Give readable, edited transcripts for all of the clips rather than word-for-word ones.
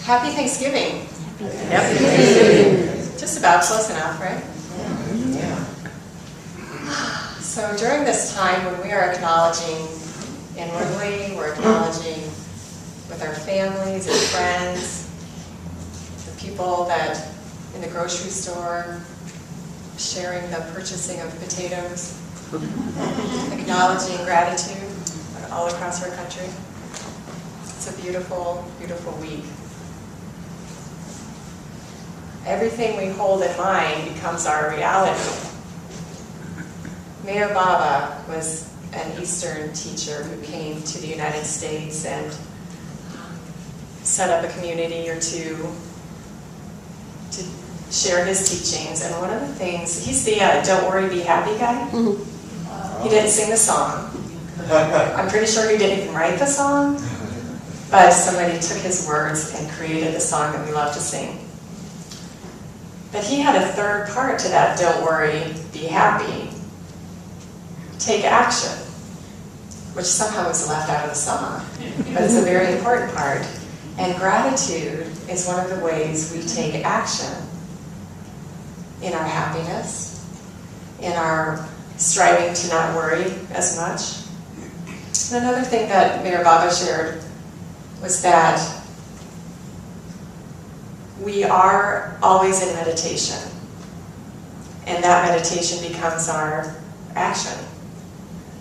Happy Thanksgiving. Yep. Just about close enough, right? Yeah. So during this time when we are acknowledging inwardly, we're acknowledging with our families and friends, the people that in the grocery store, sharing the purchasing of potatoes, acknowledging gratitude all across our country. It's a beautiful, beautiful week. Everything we hold in mind becomes our reality. Mayor Baba was an Eastern teacher who came to the United States and set up a community or two to share his teachings. And one of the things, he's the Don't Worry, Be Happy guy. He didn't sing the song. I'm pretty sure he didn't even write the song, but somebody took his words and created the song that we love to sing. But he had a third part to that Don't Worry, Be Happy. Take action, which somehow was left out of the song, but it's a very important part. And gratitude is one of the ways we take action in our happiness, in our striving to not worry as much. And another thing that Mayor Baba shared was that we are always in meditation, and that meditation becomes our action.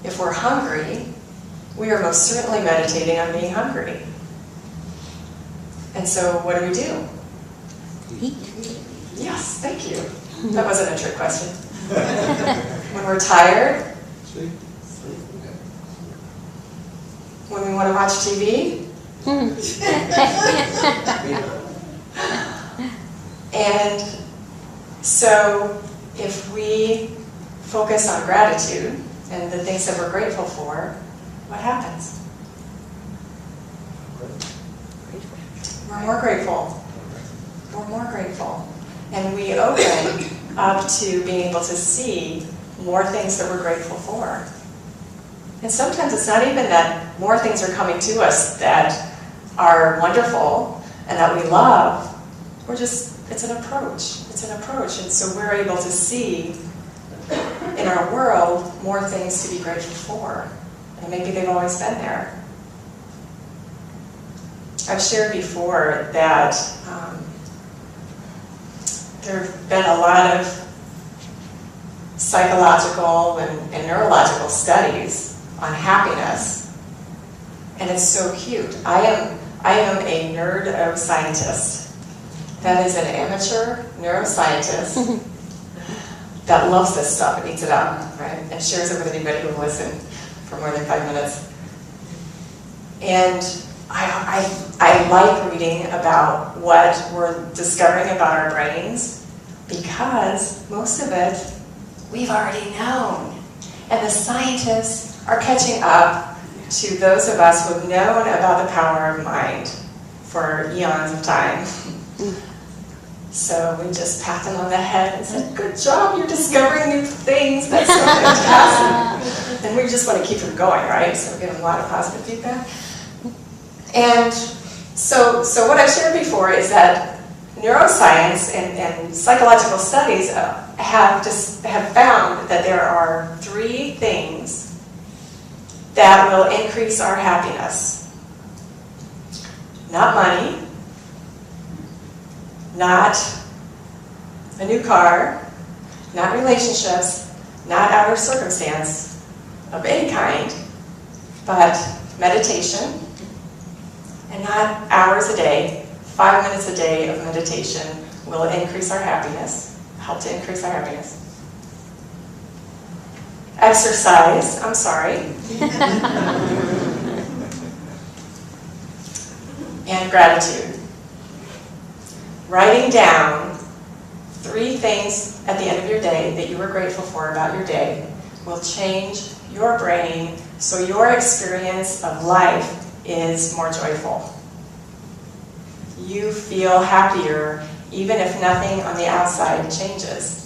If we're hungry, we are most certainly meditating on being hungry. And so what do? Eat. Yes, thank you. That wasn't a trick question. When we're tired, Sleep. when we want to watch TV, and so if we focus on gratitude and the things that we're grateful for, what happens? We're more grateful. We're more grateful. And we open up to being able to see more things that we're grateful for. And sometimes it's not even that more things are coming to us that are wonderful and that we love. It's an approach. It's an approach. And so we're able to see in our world more things to be grateful for. And maybe they've always been there. I've shared before that there have been a lot of psychological and neurological studies on happiness, and it's so cute. I am a nerd-o-scientist. That is an amateur neuroscientist that loves this stuff and eats it up, right? And shares it with anybody who will listen for more than 5 minutes. And I like reading about what we're discovering about our brains because most of it we've already known. And the scientists are catching up to those of us who have known about the power of mind for eons of time. So we just pat them on the head and said, good job, you're discovering new things. That's so fantastic. And we just want to keep them going, right? So we give them a lot of positive feedback. And so what I've shared before is that neuroscience and psychological studies have found that there are 3 things that will increase our happiness. Not money, not a new car, not relationships, not outer circumstance of any kind, but meditation. And not hours a day, 5 minutes a day of meditation will increase our happiness, help to increase our happiness. Exercise, I'm sorry. And gratitude. Writing down 3 things at the end of your day that you were grateful for about your day will change your brain so your experience of life is more joyful. You feel happier even if nothing on the outside changes.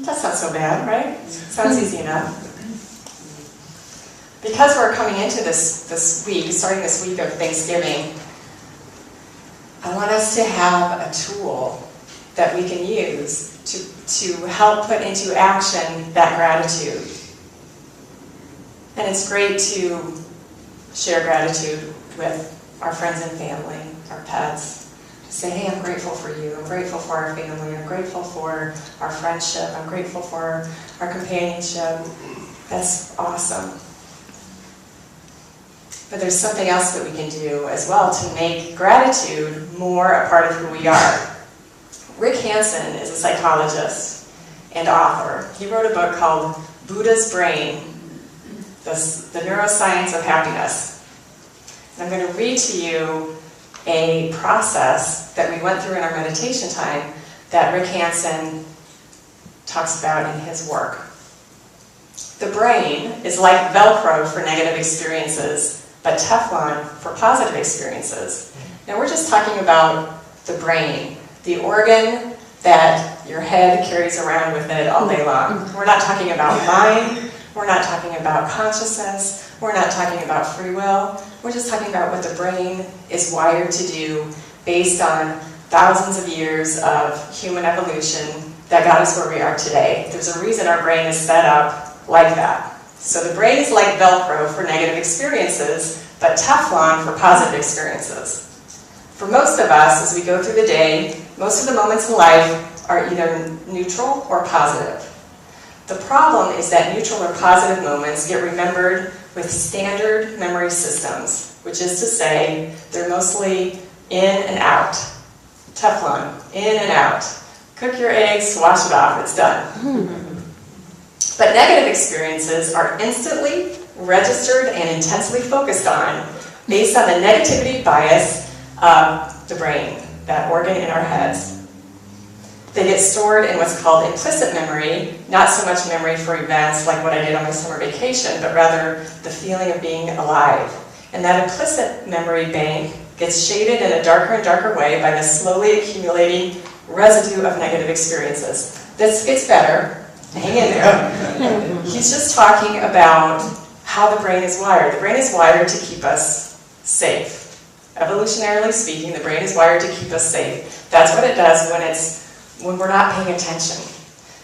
That's not so bad, right? Sounds easy enough. because we're coming into this week, starting this week of Thanksgiving, I want us to have a tool that we can use to help put into action that gratitude. And it's great to share gratitude with our friends and family, our pets. To say, hey, I'm grateful for you, I'm grateful for our family, I'm grateful for our friendship, I'm grateful for our companionship. That's awesome. But there's something else that we can do as well to make gratitude more a part of who we are. Rick Hansen is a psychologist and author. He wrote a book called Buddha's Brain, the Neuroscience of Happiness. And I'm going to read to you a process that we went through in our meditation time that Rick Hansen talks about in his work. The brain is like Velcro for negative experiences, but Teflon for positive experiences. Now we're just talking about the brain, the organ that your head carries around with it all day long. We're not talking about mind, we're not talking about consciousness, we're not talking about free will. We're just talking about what the brain is wired to do based on thousands of years of human evolution that got us where we are today. There's a reason our brain is set up like that. So the brain is like Velcro for negative experiences, but Teflon for positive experiences. For most of us, as we go through the day, most of the moments in life are either neutral or positive. The problem is that neutral or positive moments get remembered with standard memory systems, which is to say, they're mostly in and out. Teflon, in and out. Cook your eggs, wash it off, it's done. But negative experiences are instantly registered and intensely focused on based on the negativity bias of the brain, that organ in our heads. They get stored in what's called implicit memory, not so much memory for events like what I did on my summer vacation, but rather the feeling of being alive. And that implicit memory bank gets shaded in a darker and darker way by the slowly accumulating residue of negative experiences. This gets better. Hang in there. He's just talking about how the brain is wired. The brain is wired to keep us safe. Evolutionarily speaking, the brain is wired to keep us safe. That's what it does when we're not paying attention.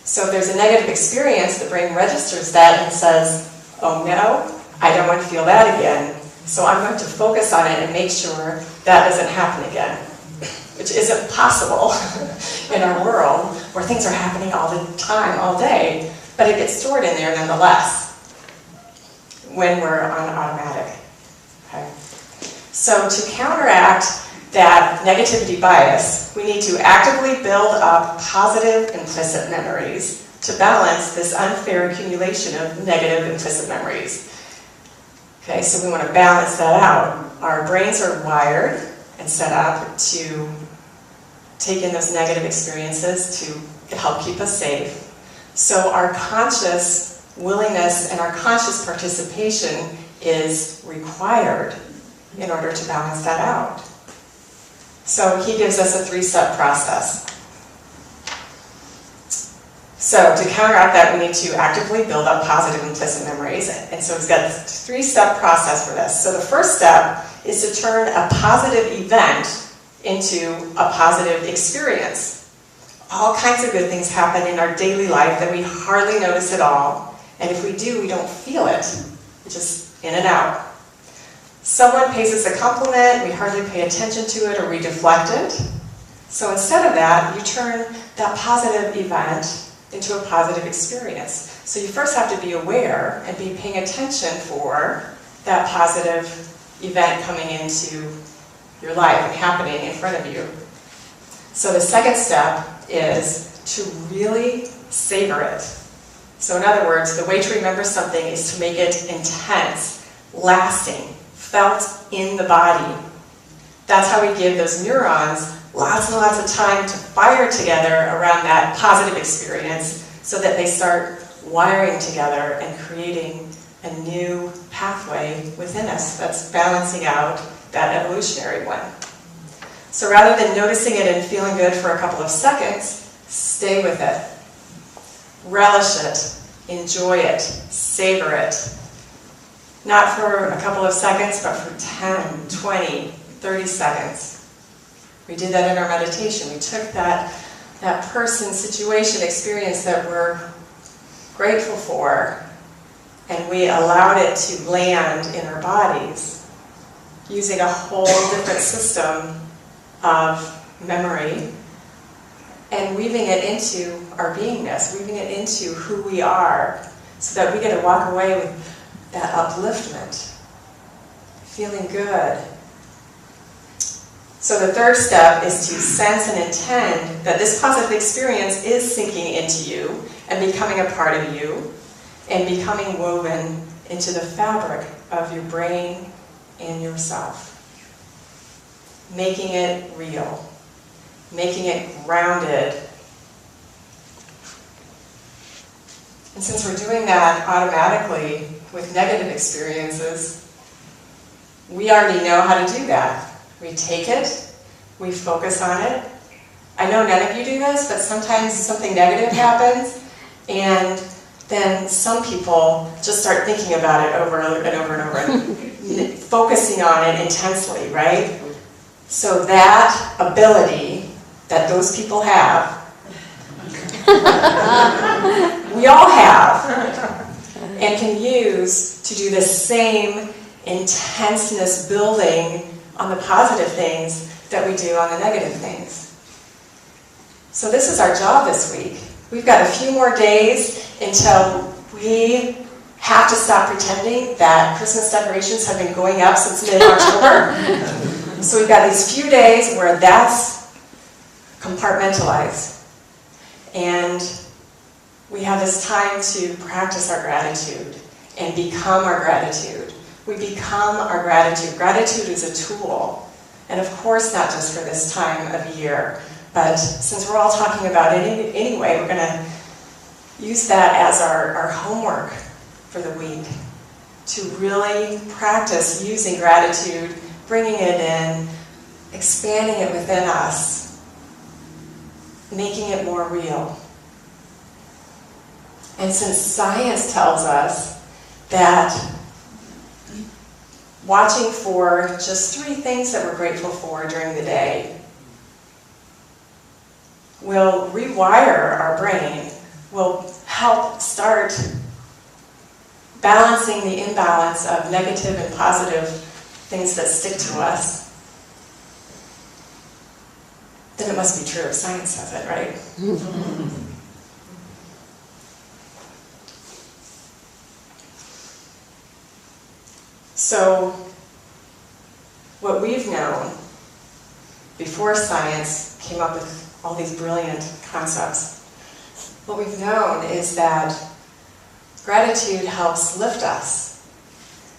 So if there's a negative experience, the brain registers that and says, oh no, I don't want to feel that again. So I'm going to focus on it and make sure that doesn't happen again. Which isn't possible in our world where things are happening all the time, all day, but it gets stored in there nonetheless when we're on automatic. Okay? So to counteract that negativity bias, we need to actively build up positive implicit memories to balance this unfair accumulation of negative implicit memories. Okay, so we want to balance that out. Our brains are wired and set up to take in those negative experiences to help keep us safe. So our conscious willingness and our conscious participation is required in order to balance that out. So he gives us a three-step process. So to counteract that, we need to actively build up positive implicit memories. And so he's got a three-step process for this. So the first step is to turn a positive event into a positive experience. All kinds of good things happen in our daily life that we hardly notice at all. And if we do, we don't feel it. It's just in and out. Someone pays us a compliment, we hardly pay attention to it or we deflect it. So instead of that, you turn that positive event into a positive experience. So you first have to be aware and be paying attention for that positive event coming into your life and happening in front of you. So the second step is to really savor it. So in other words, the way to remember something is to make it intense, lasting, felt in the body. That's how we give those neurons lots and lots of time to fire together around that positive experience so that they start wiring together and creating a new pathway within us that's balancing out that evolutionary one. So rather than noticing it and feeling good for a couple of seconds, stay with it. Relish it. Enjoy it. Savor it. Not for a couple of seconds, but for 10, 20, 30 seconds. We did that in our meditation. We took that person, situation, experience that we're grateful for, and we allowed it to land in our bodies using a whole different system of memory and weaving it into our beingness, weaving it into who we are, so that we get to walk away with that upliftment, feeling good. So the third step is to sense and intend that this positive experience is sinking into you and becoming a part of you and becoming woven into the fabric of your brain and yourself. Making it real, making it grounded. And since we're doing that automatically with negative experiences, we already know how to do that. We take it, we focus on it. I know none of you do this, but sometimes something negative happens, and then some people just start thinking about it over and over and over, and focusing on it intensely, right? So that ability that those people have, we all have, and can use to do the same intenseness building on the positive things that we do on the negative things. So this is our job this week. We've got a few more days until we have to stop pretending that Christmas decorations have been going up since mid-October. So we've got these few days where that's compartmentalized. And we have this time to practice our gratitude and become our gratitude. We become our gratitude. Gratitude is a tool. And of course not just for this time of year, but since we're all talking about it anyway, we're going to use that as our homework for the week, to really practice using gratitude, bringing it in, expanding it within us, making it more real. And since science tells us that watching for just 3 things that we're grateful for during the day will rewire our brain, will help start balancing the imbalance of negative and positive things that stick to us, then it must be true if science says it, right? So, what we've known before science came up with all these brilliant concepts, what we've known is that gratitude helps lift us.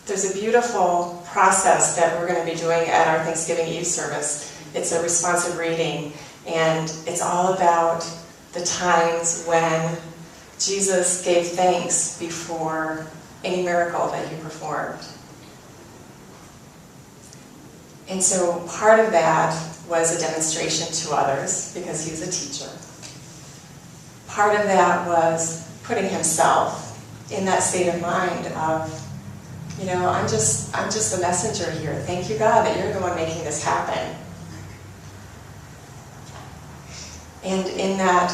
There's a beautiful process that we're going to be doing at our Thanksgiving Eve service. It's a responsive reading, and it's all about the times when Jesus gave thanks before any miracle that he performed. And so part of that was a demonstration to others, because he was a teacher. Part of that was putting himself in that state of mind of, you know, I'm just a messenger here. Thank you, God, that you're the one making this happen. And in that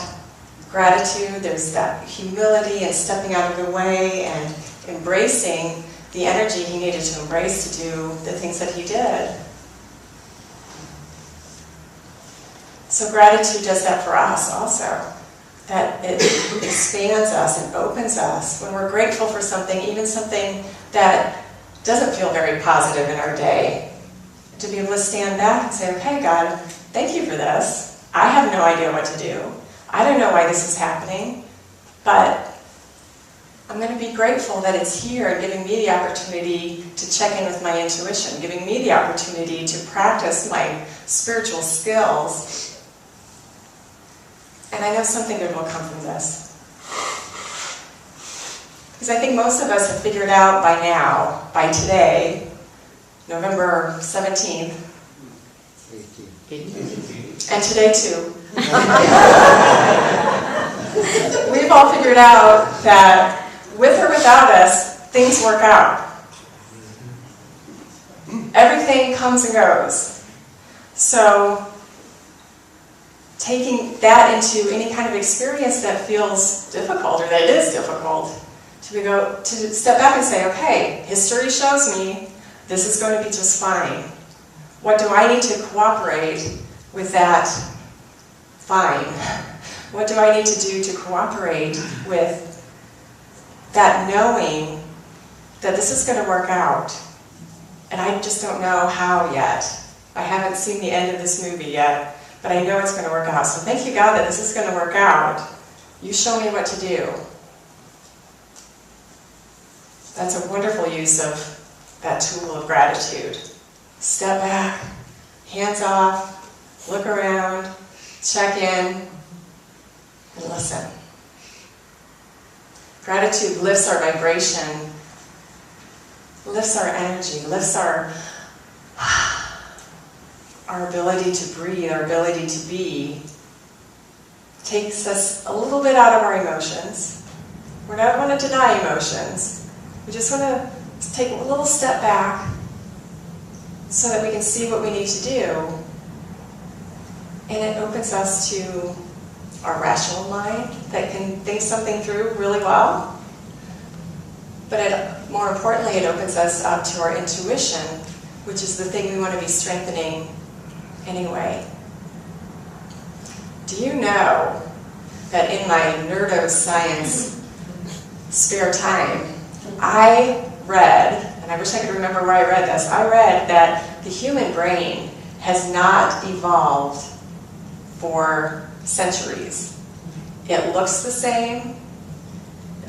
gratitude, there's that humility and stepping out of the way and embracing the energy he needed to embrace to do the things that he did. So gratitude does that for us also. That it expands us and opens us when we're grateful for something, even something that doesn't feel very positive in our day. To be able to stand back and say, okay, God, thank you for this. I have no idea what to do. I don't know why this is happening, but I'm going to be grateful that it's here and giving me the opportunity to check in with my intuition, giving me the opportunity to practice my spiritual skills. And I know something good will come from this. Because I think most of us have figured out by now, by today, November 17th, and today too, we've all figured out that with or without us, things work out. everything comes and goes. So taking that into any kind of experience that feels difficult or that is difficult, to step back and say, okay, history shows me this is going to be just fine. What do I need to cooperate with that fine? What do I need to do to cooperate with that knowing that this is going to work out? And I just don't know how yet. I haven't seen the end of this movie yet, but I know it's going to work out. So thank you, God, that this is going to work out. You show me what to do. That's a wonderful use of that tool of gratitude. Step back, hands off, look around, check in, and listen. Gratitude lifts our vibration, lifts our energy, lifts our ability to breathe, our ability to be, takes us a little bit out of our emotions. We don't want to deny emotions. We just want to take a little step back so that we can see what we need to do. And it opens us to our rational mind that can think something through really well. But more importantly, it opens us up to our intuition, which is the thing we want to be strengthening anyway. Do you know that in my neuroscience spare time, I read, and I wish I could remember where I read this, I read that the human brain has not evolved for centuries. It looks the same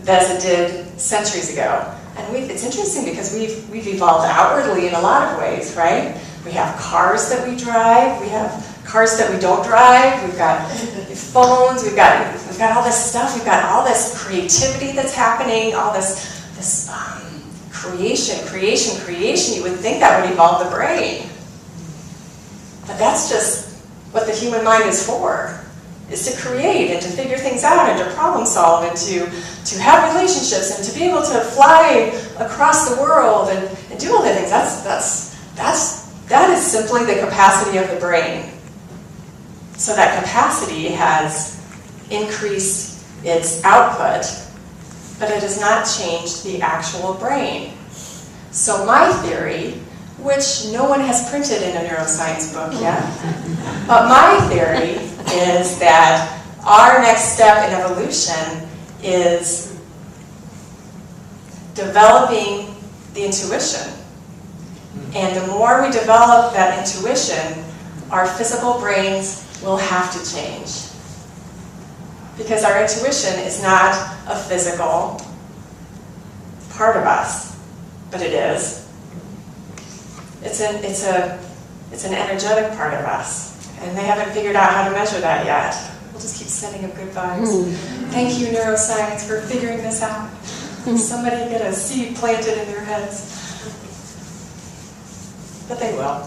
as it did centuries ago. And it's interesting because we've evolved outwardly in a lot of ways, right? We have cars that we drive, we have cars that we don't drive, we've got phones, we've got all this stuff, we've got all this creativity that's happening, all this creation. You would think that would evolve the brain. But that's just what the human mind is for, is to create and to figure things out and to problem solve and to have relationships and to be able to fly across the world and do all the things. That is simply the capacity of the brain. So that capacity has increased its output, but it has not changed the actual brain. So my theory, which no one has printed in a neuroscience book yet, but my theory is that our next step in evolution is developing the intuition. And the more we develop that intuition, our physical brains will have to change. Because our intuition is not a physical part of us, but it is. It's an energetic part of us, and they haven't figured out how to measure that yet. We'll just keep sending them good vibes. Thank you, neuroscience, for figuring this out. Somebody get a seed planted in their heads. But they will.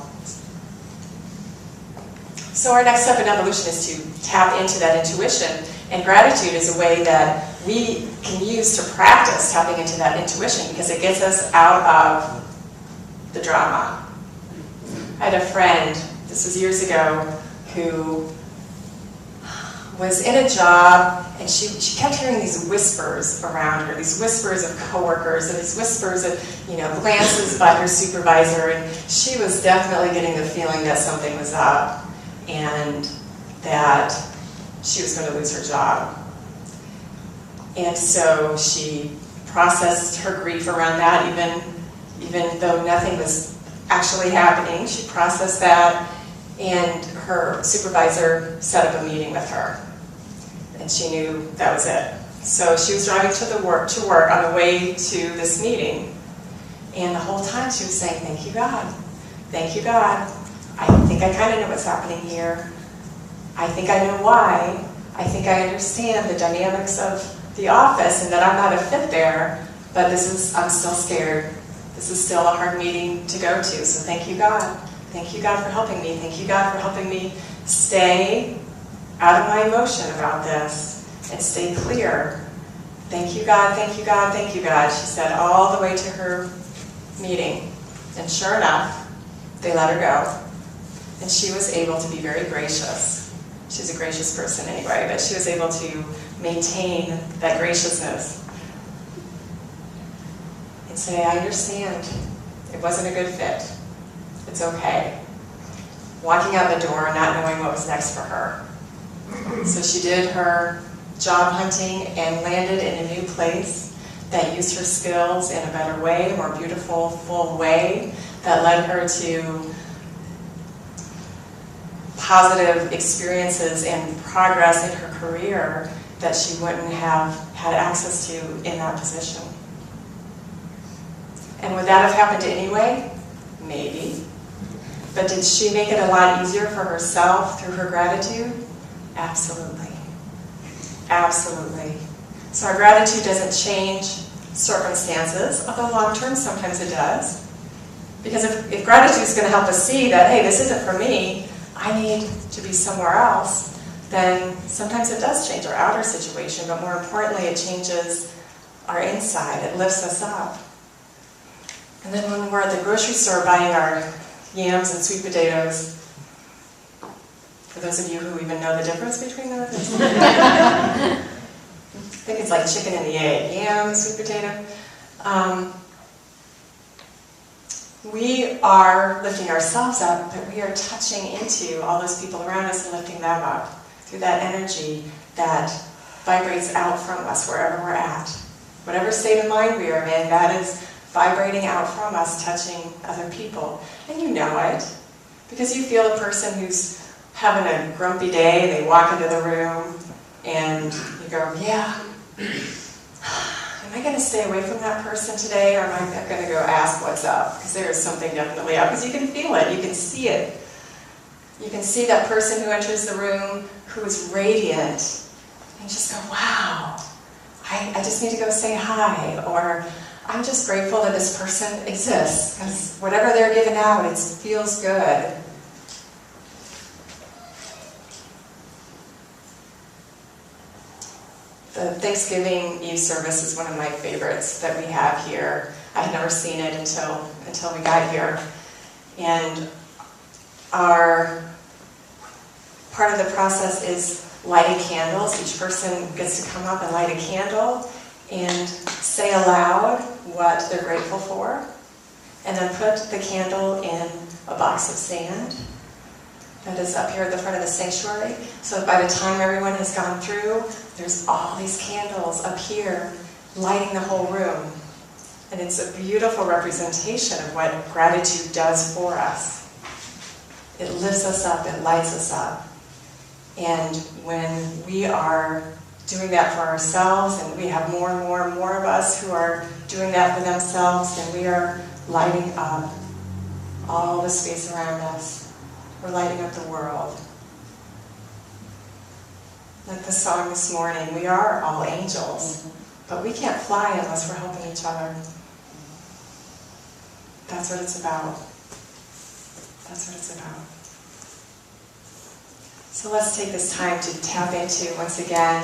So our next step in evolution is to tap into that intuition, and gratitude is a way that we can use to practice tapping into that intuition because it gets us out of the drama. I had a friend, this was years ago, who was in a job and she kept hearing these whispers around her, these whispers of coworkers and these whispers of, glances by her supervisor, and she was definitely getting the feeling that something was up and that she was going to lose her job. And so she processed her grief around that, even though nothing was actually happening. She processed that, and her supervisor set up a meeting with her. And she knew that was it. So she was driving to work on the way to this meeting. And the whole time she was saying, "Thank you, God. Thank you, God. I think I kind of know what's happening here. I think I know why. I think I understand the dynamics of the office and that I'm not a fit there, but I'm still scared. This is still a hard meeting to go to, so thank you, God. Thank you, God, for helping me. Thank you, God, for helping me stay out of my emotion about this and stay clear. Thank you, God, thank you, God, thank you, God," she said all the way to her meeting. And sure enough, they let her go. And she was able to be very gracious. She's a gracious person anyway, but she was able to maintain that graciousness and say, I understand. It wasn't a good fit. It's okay. Walking out the door, not knowing what was next for her. So she did her job hunting and landed in a new place that used her skills in a better way, a more beautiful, full way, that led her to positive experiences and progress in her career that she wouldn't have had access to in that position. And would that have happened anyway? Maybe. But did she make it a lot easier for herself through her gratitude? Absolutely. Absolutely. So our gratitude doesn't change circumstances, although long term sometimes it does. Because if gratitude is going to help us see that, hey, this isn't for me, I need to be somewhere else, then sometimes it does change our outer situation, but more importantly, it changes our inside. It lifts us up. And then when we're at the grocery store buying our yams and sweet potatoes, for those of you who even know the difference between those, I think it's like chicken and the egg, yam, sweet potato. We are lifting ourselves up, but we are touching into all those people around us and lifting them up through that energy that vibrates out from us wherever we're at. Whatever state of mind we are in, that is vibrating out from us, touching other people. And you know it, because you feel a person who's having a grumpy day, they walk into the room, and you go, yeah, am I going to stay away from that person today, or am I going to go ask what's up? Because there is something definitely up, because you can feel it, you can see it. You can see that person who enters the room who is radiant, and just go, wow, I just need to go say hi, or I'm just grateful that this person exists, because whatever they're giving out, it feels good. The Thanksgiving Eve service is one of my favorites that we have here. I had never seen it until we got here. And our part of the process is lighting candles. Each person gets to come up and light a candle and say aloud what they're grateful for, and then put the candle in a box of sand that is up here at the front of the sanctuary, so that by the time everyone has gone through, there's all these candles up here lighting the whole room. And it's a beautiful representation of what gratitude does for us. It lifts us up, it lights us up. And when we are doing that for ourselves, and we have more and more and more of us who are doing that for themselves, then we are lighting up all the space around us. We're lighting up the world. Like the song this morning, we are all angels, but we can't fly unless we're helping each other. That's what it's about. That's what it's about. So let's take this time to tap into, once again,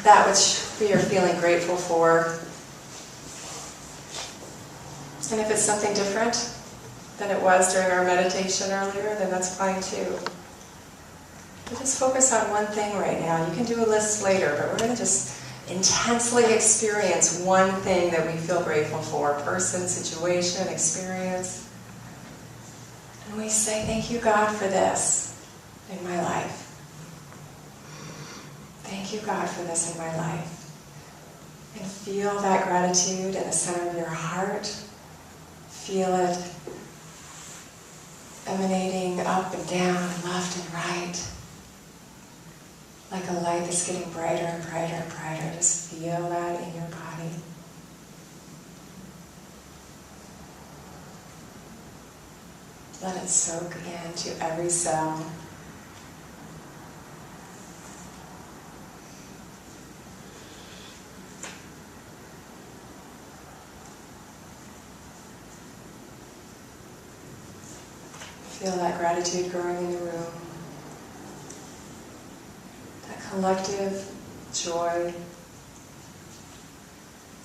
that which we are feeling grateful for. And if it's something different than it was during our meditation earlier, then that's fine too. But just focus on one thing right now. You can do a list later, but we're going to just intensely experience one thing that we feel grateful for. Person, situation, experience. And we say, thank you, God, for this in my life. Thank you, God, for this in my life. And feel that gratitude in the center of your heart. Feel it emanating up and down and left and right. Like a light that's getting brighter and brighter and brighter. Just feel that in your body. Let it soak into every cell. Feel that gratitude growing in the room. That collective joy.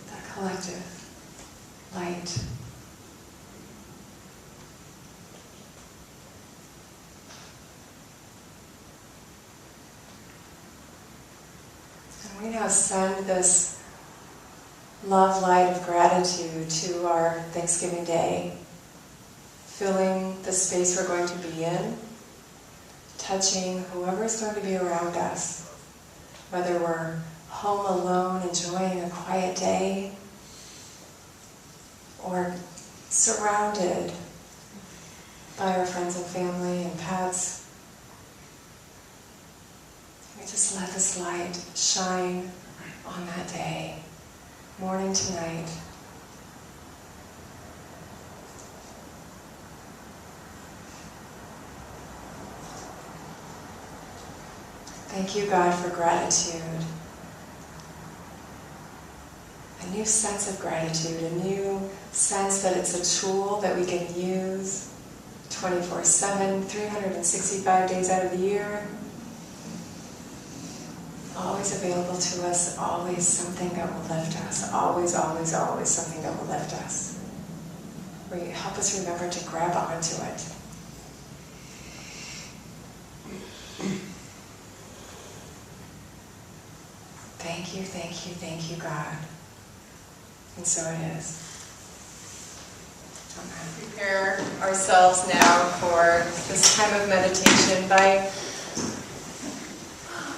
That collective light. us send this love light of gratitude to our Thanksgiving Day, filling the space we're going to be in, touching whoever's going to be around us, whether we're home alone enjoying a quiet day or surrounded by our friends and family and pets. We just let this light shine on that day, morning to night. Thank you, God, for gratitude. A new sense of gratitude, a new sense that it's a tool that we can use 24/7, 365 days out of the year. Always available to us, always something that will lift us. Always, always, always something that will lift us. Help us remember to grab onto it. Thank you, thank you, thank you, God. And so it is. Amen. Prepare ourselves now for this time of meditation by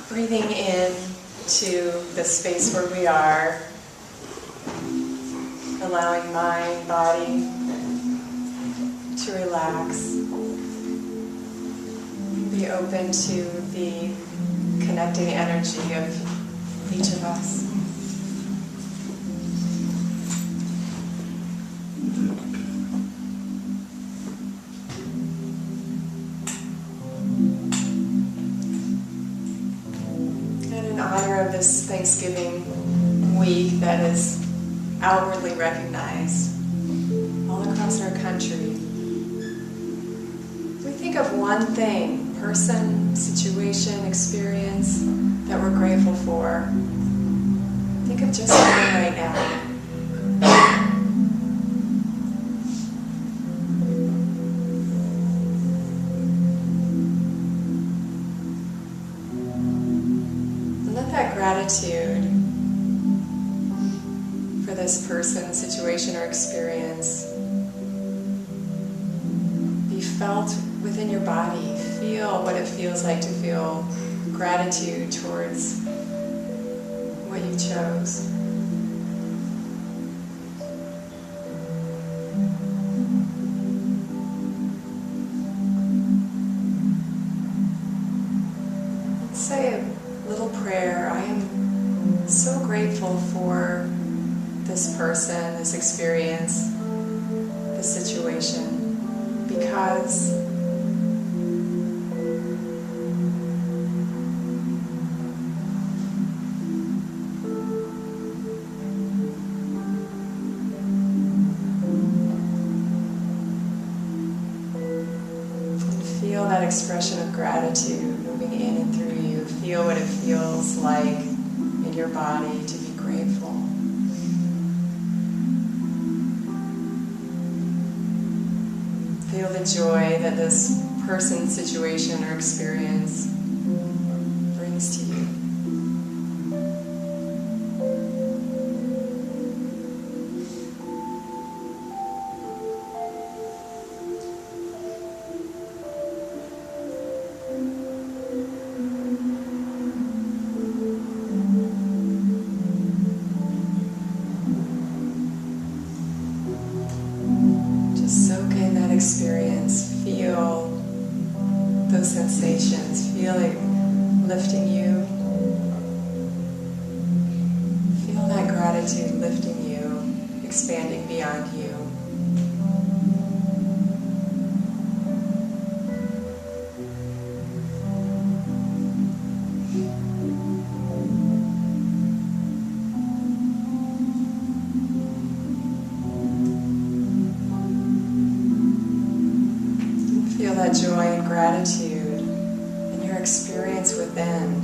breathing in to the space where we are, allowing mind, body to relax, be open to the connecting energy of each of us. This Thanksgiving week that is outwardly recognized all across our country, we think of one thing, person, situation, experience that we're grateful for. Think of just one right now. Gratitude for this person, situation, or experience be felt within your body. Feel what it feels like to feel gratitude towards what you chose. Let's say a little prayer. I am so grateful for this person, this experience, this situation, because feel that expression of gratitude moving in and through you. Feel what it feels like in your body to be grateful. Feel the joy that this person, situation, or experience brings to you. Experience, feel those sensations, feel it lifting you. Feel that gratitude lifting you, expanding beyond you. Feel that joy and gratitude in your experience within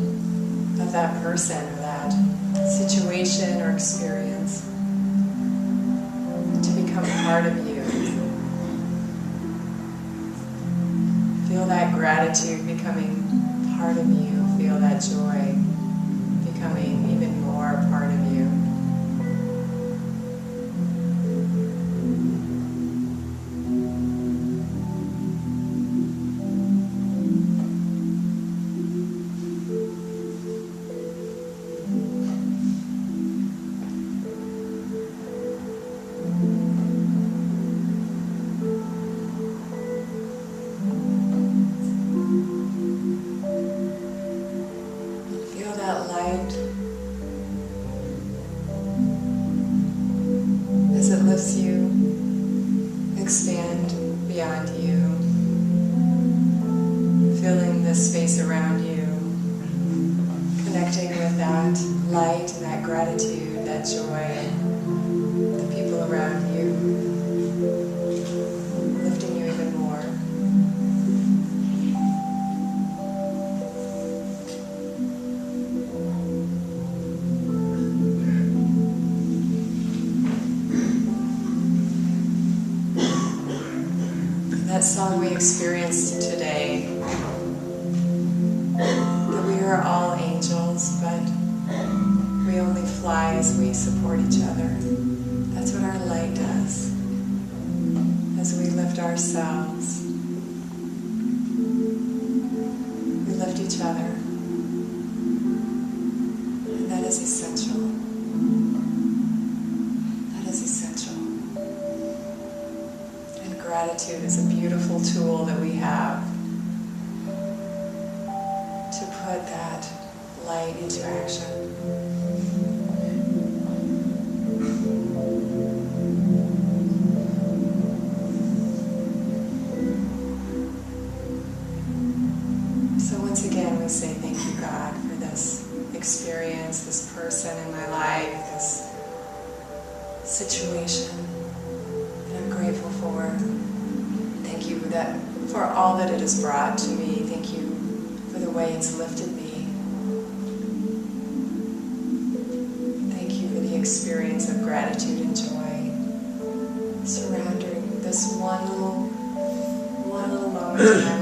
of that person or that situation or experience to become part of you. Feel that gratitude becoming part of you. Feel that joy becoming even more a part of you. That light as it lifts you, expand beyond you, filling the space around you, connecting with that light and that gratitude, that joy, the people around you, lifting you even more. That song we experienced today, that we are all angels, but we only fly as we support each other. That's what our light does. As we lift ourselves, we lift each other. And that is essential. That is essential. Gratitude is a beautiful tool that we have to put that light into action. So once again we say thank you, God, for this experience, this person in my life, this situation that I'm grateful for. Thank you for all that it has brought to me. Thank you for the way it's lifted me. Thank you for the experience of gratitude and joy surrounding this one little moment in my